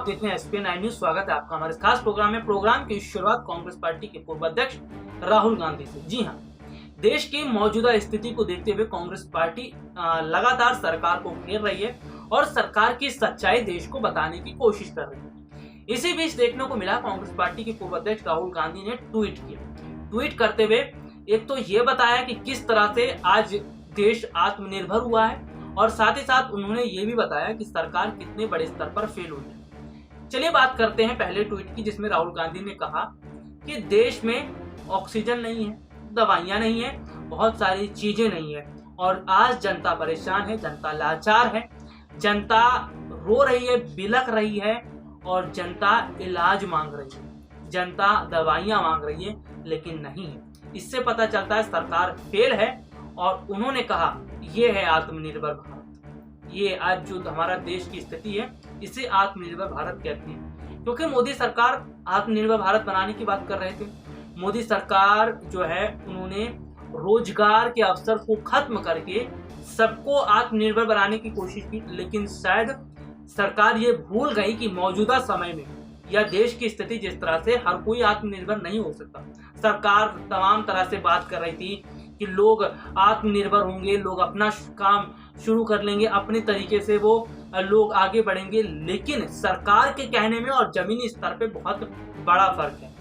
देख रहे हैं एसपीएन 9 न्यूज। स्वागत है आपका हमारे खास प्रोग्राम में। प्रोग्राम की शुरुआत कांग्रेस पार्टी के पूर्व अध्यक्ष राहुल गांधी से। जी हां, देश की मौजूदा स्थिति को देखते हुए कांग्रेस पार्टी लगातार सरकार को घेर रही है और सरकार की सच्चाई देश को बताने की कोशिश कर रही है। इसी बीच देखने को मिला कांग्रेस पार्टी के पूर्व अध्यक्ष राहुल गांधी ने ट्वीट किया। ट्वीट करते हुए एक तो ये बताया कि किस तरह से आज देश आत्मनिर्भर हुआ है और साथ ही साथ उन्होंने ये भी बताया कि सरकार कितने बड़े स्तर पर फेल हुई है। चलिए बात करते हैं पहले ट्वीट की, जिसमें राहुल गांधी ने कहा कि देश में ऑक्सीजन नहीं है, दवाइयां नहीं है, बहुत सारी चीजें नहीं है और आज जनता परेशान है, जनता लाचार है, जनता रो रही है, बिलख रही है और जनता इलाज मांग रही है, जनता दवाइयां मांग रही है, लेकिन नहीं है। इससे पता चलता है सरकार फेल है और उन्होंने कहा ये है आत्मनिर्भर भारत। ये आज जो हमारा देश की स्थिति है इसे आत्मनिर्भर भारत कहते हैं, क्योंकि मोदी सरकार आत्मनिर्भर भारत बनाने की बात कर रहे थे। मोदी सरकार जो है उन्होंने रोजगार के अवसर को खत्म करके सबको आत्मनिर्भर बनाने की कोशिश की, लेकिन शायद सरकार ये भूल गई कि मौजूदा समय में या देश की स्थिति जिस तरह से हर कोई आत्मनिर्भर नहीं हो सकता। सरकार तमाम तरह से बात कर रही थी कि लोग आत्मनिर्भर होंगे, लोग अपना काम शुरू कर लेंगे, अपने तरीके से वो लोग आगे बढ़ेंगे, लेकिन सरकार के कहने में और जमीनी स्तर पे बहुत बड़ा फर्क है।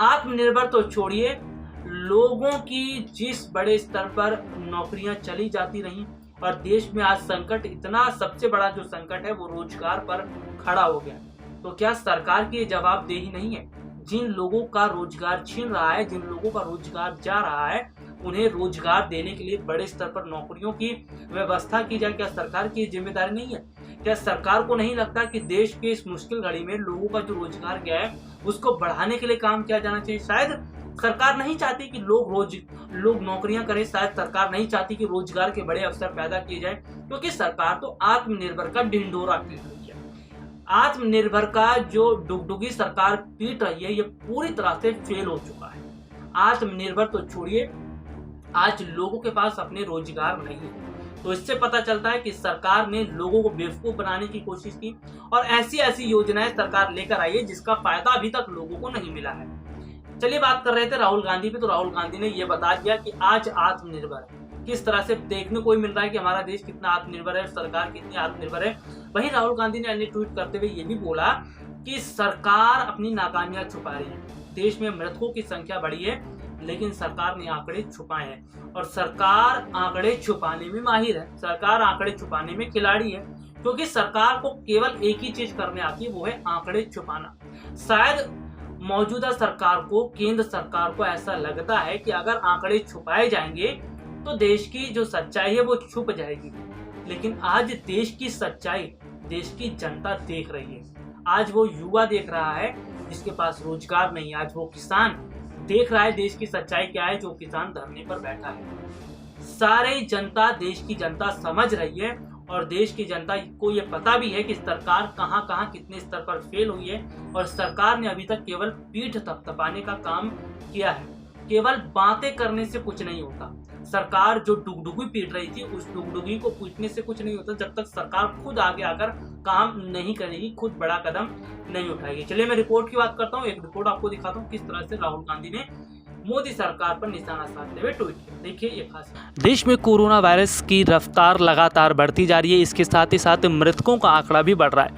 आत्मनिर्भर तो छोड़िए, लोगों की जिस बड़े स्तर पर नौकरियां चली जाती रही और देश में आज संकट इतना, सबसे बड़ा जो संकट है वो रोजगार पर खड़ा हो गया, तो क्या सरकार की जवाबदेही नहीं है? जिन लोगों का रोजगार छीन रहा है, जिन लोगों का रोजगार जा रहा है, उन्हें रोजगार देने के लिए बड़े स्तर पर नौकरियों की व्यवस्था की जाए। क्या सरकार की जिम्मेदारी नहीं है? क्या सरकार को नहीं लगता कि देश के इस मुश्किल घड़ी में लोगों का जो रोजगार गया है उसको बढ़ाने के लिए काम किया जाना चाहिए? शायद सरकार नहीं चाहती कि लोग नौकरियां करें, शायद सरकार नहीं चाहती कि रोजगार के बड़े अवसर पैदा किए जाए, क्योंकि सरकार तो आत्मनिर्भर का ढिंढोरा पीट रही है। आत्मनिर्भर का जो डुगडुगी सरकार पीट रही है ये पूरी तरह से फेल हो चुका है। आत्मनिर्भर तो छोड़िए, आज लोगों के पास अपने रोजगार नहीं है, तो इससे पता चलता है कि सरकार ने लोगों को बेवकूफ बनाने की कोशिश की और ऐसी ऐसी योजनाएं सरकार लेकर आई है जिसका फायदा अभी तक लोगों को नहीं मिला है। चलिए बात कर रहे थे राहुल गांधी पे, तो राहुल गांधी ने यह बता दिया कि आज आत्मनिर्भर है। किस तरह से देखने को मिल रहा है कि हमारा देश कितना आत्मनिर्भर है, सरकार कितनी आत्मनिर्भर है। वहीं राहुल गांधी ने अन्य ट्वीट करते हुए ये भी बोला कि सरकार अपनी नाकामियां छुपा रही है। देश में मृतकों की संख्या बढ़ी है, लेकिन सरकार ने आंकड़े छुपाए हैं और सरकार आंकड़े छुपाने में माहिर है, सरकार आंकड़े छुपाने में खिलाड़ी है, क्योंकि सरकार को केवल एक ही चीज करने आती है, वो है आंकड़े छुपाना। शायद मौजूदा सरकार को, केंद्र सरकार को ऐसा लगता है कि अगर आंकड़े छुपाए जाएंगे तो देश की जो सच्चाई है वो छुप जाएगी, लेकिन आज देश की सच्चाई देश की जनता देख रही है। आज वो युवा देख रहा है जिसके पास रोजगार नहीं है, आज वो किसान देख रहा है देश की सच्चाई क्या है, जो किसान धरने पर बैठा है। सारे जनता, देश की जनता समझ रही है और देश की जनता को ये पता भी है कि सरकार कहां कहां कितने स्तर पर फेल हुई है और सरकार ने अभी तक केवल पीठ थपथपाने का काम किया है। केवल बातें करने से कुछ नहीं होता। सरकार जो डुगडुगी पीट रही थी, उस डुगडुगी को पीटने से कुछ नहीं होता जब तक सरकार खुद आगे आकर काम नहीं करेगी, खुद बड़ा कदम नहीं उठाएगी। चलिए मैं रिपोर्ट की बात करता हूँ, एक रिपोर्ट आपको दिखाता हूँ किस तरह से राहुल गांधी ने मोदी सरकार पर निशाना साधते हुए ट्वीट किया। देखिए ये खास। देश में कोरोना वायरस की रफ्तार लगातार बढ़ती जा रही है, इसके साथ ही साथ मृतकों का आंकड़ा भी बढ़ रहा है,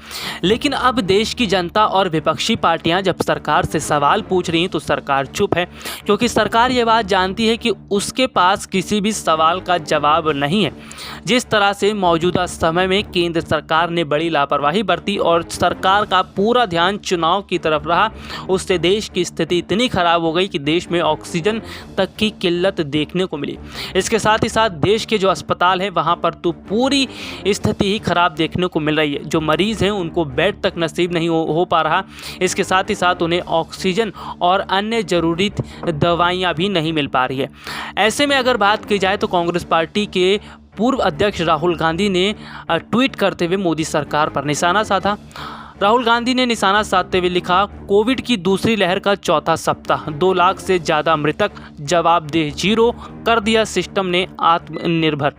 लेकिन अब देश की जनता और विपक्षी पार्टियां जब सरकार से सवाल पूछ रही हैं तो सरकार चुप है, क्योंकि सरकार ये बात जानती है कि उसके पास किसी भी सवाल का जवाब नहीं है। जिस तरह से मौजूदा समय में केंद्र सरकार ने बड़ी लापरवाही बरती और सरकार का पूरा ध्यान चुनाव की तरफ रहा, उससे देश की स्थिति इतनी खराब हो गई कि देश में ऑक्सीजन तक की किल्लत देखने को मिली। इसके साथ ही साथ देश के जो अस्पताल है वहां पर तो पूरी स्थिति ही खराब देखने को मिल रही है। जो मरीज हैं उनको बेड तक नसीब नहीं हो पा रहा, इसके साथ ही साथ उन्हें ऑक्सीजन और अन्य जरूरी दवाइयां भी नहीं मिल पा रही है। ऐसे में अगर बात की जाए तो कांग्रेस पार्टी के पूर्व अध्यक्ष राहुल गांधी ने ट्वीट करते हुए मोदी सरकार पर निशाना साधा। राहुल गांधी ने निशाना साधते हुए लिखा, कोविड की दूसरी लहर का चौथा सप्ताह, 2 लाख से ज़्यादा मृतक, जवाबदेह जीरो, कर दिया सिस्टम ने आत्मनिर्भर।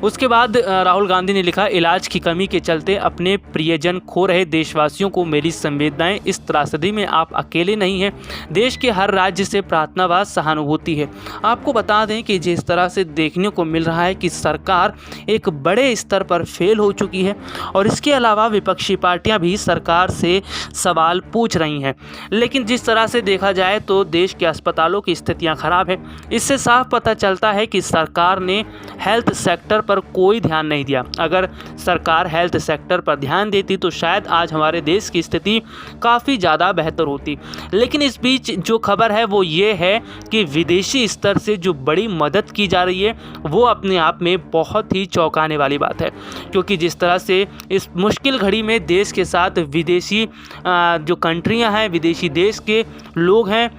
उसके बाद राहुल गांधी ने लिखा, इलाज की कमी के चलते अपने प्रियजन खो रहे देशवासियों को मेरी संवेदनाएं। इस त्रासदी में आप अकेले नहीं हैं, देश के हर राज्य से प्रार्थना व सहानुभूति है। आपको बता दें कि जिस तरह से देखने को मिल रहा है कि सरकार एक बड़े स्तर पर फेल हो चुकी है और इसके अलावा विपक्षी पार्टियां भी सरकार से सवाल पूछ रही हैं। लेकिन जिस तरह से देखा जाए तो देश के अस्पतालों की स्थितियां खराब है। इससे साफ पता चलता है कि सरकार ने हेल्थ सेक्टर पर कोई ध्यान नहीं दिया। अगर सरकार हेल्थ सेक्टर पर ध्यान देती तो शायद आज हमारे देश की स्थिति काफ़ी ज़्यादा बेहतर होती। लेकिन इस बीच जो खबर है वो ये है कि विदेशी स्तर से जो बड़ी मदद की जा रही है वो अपने आप में बहुत ही चौंकाने वाली बात है, क्योंकि जिस तरह से इस मुश्किल घड़ी में देश के साथ विदेशी जो कंट्रियां हैं, विदेशी देश के लोग हैं,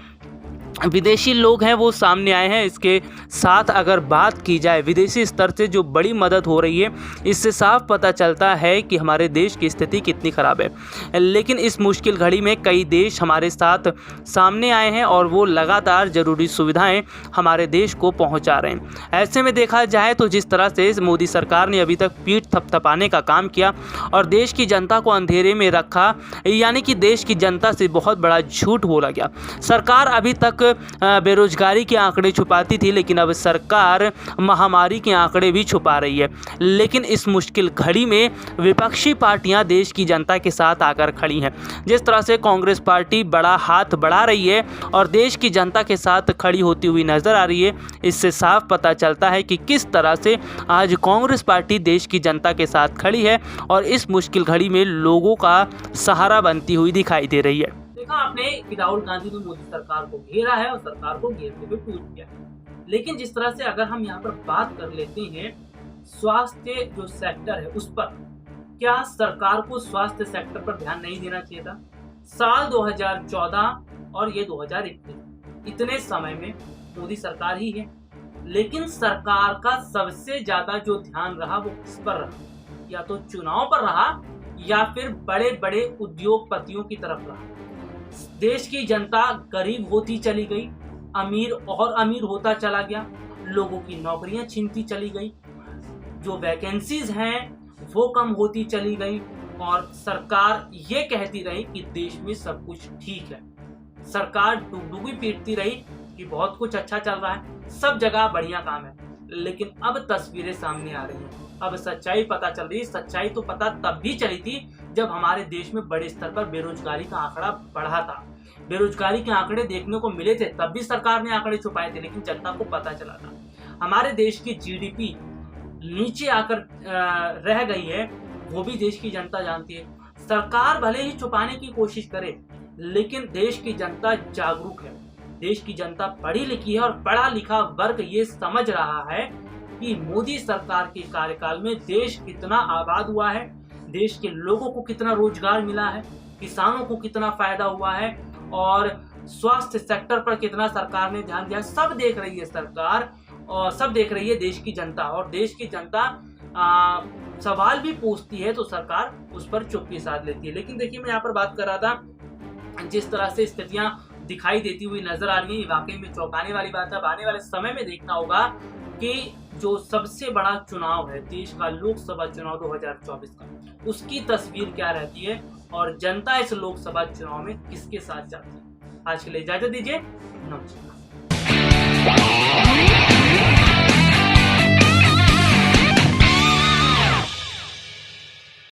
विदेशी लोग हैं वो सामने आए हैं। इसके साथ अगर बात की जाए विदेशी स्तर से जो बड़ी मदद हो रही है, इससे साफ पता चलता है कि हमारे देश की स्थिति कितनी ख़राब है। लेकिन इस मुश्किल घड़ी में कई देश हमारे साथ सामने आए हैं और वो लगातार ज़रूरी सुविधाएं हमारे देश को पहुंचा रहे हैं। ऐसे में देखा जाए तो जिस तरह से मोदी सरकार ने अभी तक पीठ थपथपाने का काम किया और देश की जनता को अंधेरे में रखा, यानी कि देश की जनता से बहुत बड़ा झूठ बोला गया। सरकार अभी तक बेरोजगारी के आंकड़े छुपाती थी, लेकिन अब सरकार महामारी के आंकड़े भी छुपा रही है। लेकिन इस मुश्किल घड़ी में विपक्षी पार्टियां देश की जनता के साथ आकर खड़ी हैं। जिस तरह से कांग्रेस पार्टी बड़ा हाथ बढ़ा रही है और देश की जनता के साथ खड़ी होती हुई नजर आ रही है, इससे साफ पता चलता है कि किस तरह से आज कांग्रेस पार्टी देश की जनता के साथ खड़ी है और इस मुश्किल घड़ी में लोगों का सहारा बनती हुई दिखाई दे रही है। देखा आपने कि राहुल गांधी ने मोदी सरकार को घेरा है और सरकार को घेरते हुए ट्वीट किया। लेकिन जिस तरह से अगर हम यहाँ पर बात कर लेते हैं स्वास्थ्य जो सेक्टर है उस पर, क्या सरकार को स्वास्थ्य सेक्टर पर ध्यान नहीं देना चाहिए था? साल 2014 और ये 2021 इतने समय में मोदी सरकार ही है, लेकिन सरकार का सबसे ज्यादा जो ध्यान रहा वो किस पर रहा? या तो चुनाव पर रहा या फिर बड़े बड़े उद्योगपतियों की तरफ रहा। देश की जनता गरीब होती चली गई, अमीर और अमीर होता चला गया, लोगों की नौकरियां छीनती चली गई, जो वैकेंसीज हैं वो कम होती चली गई और सरकार ये कहती रही कि देश में सब कुछ ठीक है। सरकार डुगडुगी पीटती रही कि बहुत कुछ अच्छा चल रहा है, सब जगह बढ़िया काम है। लेकिन अब तस्वीरें सामने आ रही हैं, अब सच्चाई पता चल रही है। सच्चाई तो पता तब भी चली थी जब हमारे देश में बड़े स्तर पर बेरोजगारी का आंकड़ा बढ़ा था। बेरोजगारी के आंकड़े देखने को मिले थे, तब भी सरकार ने आंकड़े छुपाए थे, लेकिन जनता को पता चला था। हमारे देश की जीडीपी नीचे आकर रह गई है, वो भी देश की जनता जानती है। सरकार भले ही छुपाने की कोशिश करे, लेकिन देश की जनता जागरूक है, देश की जनता पढ़ी लिखी है और पढ़ा लिखा वर्ग ये समझ रहा है कि मोदी सरकार के कार्यकाल में देश कितना आबाद हुआ है, देश के लोगों को कितना रोजगार मिला है, किसानों को कितना फायदा हुआ है और स्वास्थ्य सेक्टर पर कितना सरकार ने ध्यान दिया। सब देख रही है सरकार और सब देख रही है देश की जनता, और देश की जनता सवाल भी पूछती है तो सरकार उस पर चुप्पी साध लेती है। लेकिन देखिए, मैं यहाँ पर बात कर रहा था जिस तरह से स्थितियां दिखाई देती हुई नजर आ रही है, वाकई में चौंकाने वाली बात है। अब आने वाले समय में देखना होगा कि जो सबसे बड़ा चुनाव है देश का, लोकसभा चुनाव 2024 का, उसकी तस्वीर क्या रहती है और जनता इस लोकसभा चुनाव में किसके साथ जाती है। आज के लिए इजाजत दीजिए, नमस्कार।